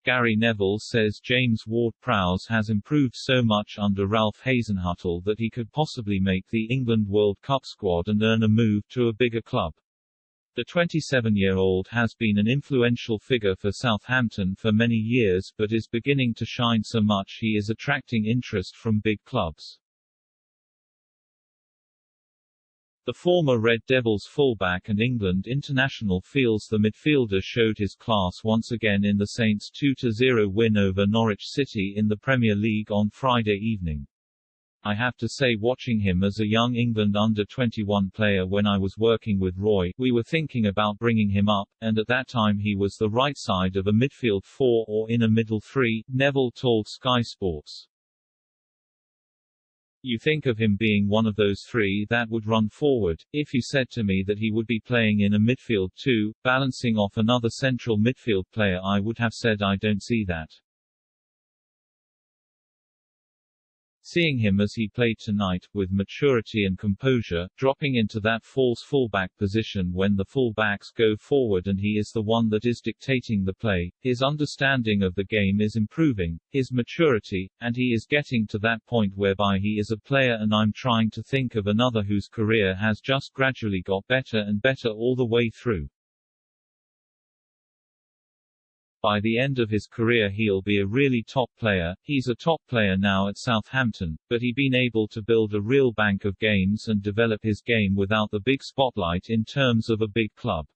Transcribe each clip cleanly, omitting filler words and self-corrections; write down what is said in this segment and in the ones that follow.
Gary Neville says James Ward Prowse has improved so much under Ralph Hasenhüttl that he could possibly make the England World Cup squad and earn a move to a bigger club. The 27-year-old has been an influential figure for Southampton for many years but is beginning to shine so much he is attracting interest from big clubs. The former Red Devils fullback and England international feels the midfielder showed his class once again in the Saints' 2-0 win over Norwich City in the Premier League on Friday evening. I have to say, watching him as a young England under-21 player when I was working with Roy, we were thinking about bringing him up, and at that time he was the right side of a midfield four or in a middle three, Neville told Sky Sports. You think of him being one of those three that would run forward. If you said to me that he would be playing in a midfield two, balancing off another central midfield player, I would have said I don't see that. Seeing him as he played tonight, with maturity and composure, dropping into that false fullback position when the fullbacks go forward and he is the one that is dictating the play, his understanding of the game is improving, his maturity, and he is getting to that point whereby he is a player, and I'm trying to think of another whose career has just gradually got better and better all the way through. By the end of his career he'll be a really top player. He's a top player now at Southampton, but he's been able to build a real bank of games and develop his game without the big spotlight in terms of a big club.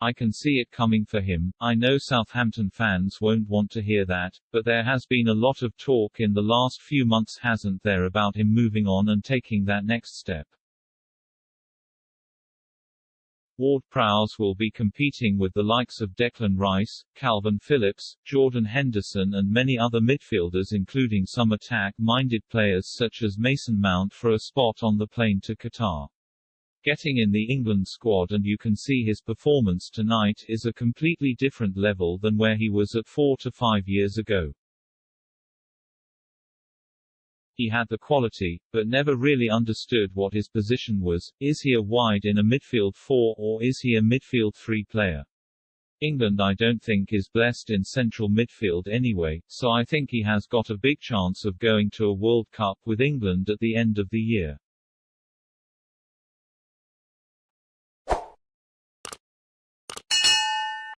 I can see it coming for him. I know Southampton fans won't want to hear that, but there has been a lot of talk in the last few months, hasn't there, about him moving on and taking that next step. Ward Prowse will be competing with the likes of Declan Rice, Calvin Phillips, Jordan Henderson and many other midfielders, including some attack-minded players such as Mason Mount, for a spot on the plane to Qatar. Getting in the England squad, and you can see his performance tonight is a completely different level than where he was at 4 to 5 years ago. He had the quality, but never really understood what his position was. Is he a wide in a midfield four or is he a midfield three player? England I don't think is blessed in central midfield anyway, so I think he has got a big chance of going to a World Cup with England at the end of the year.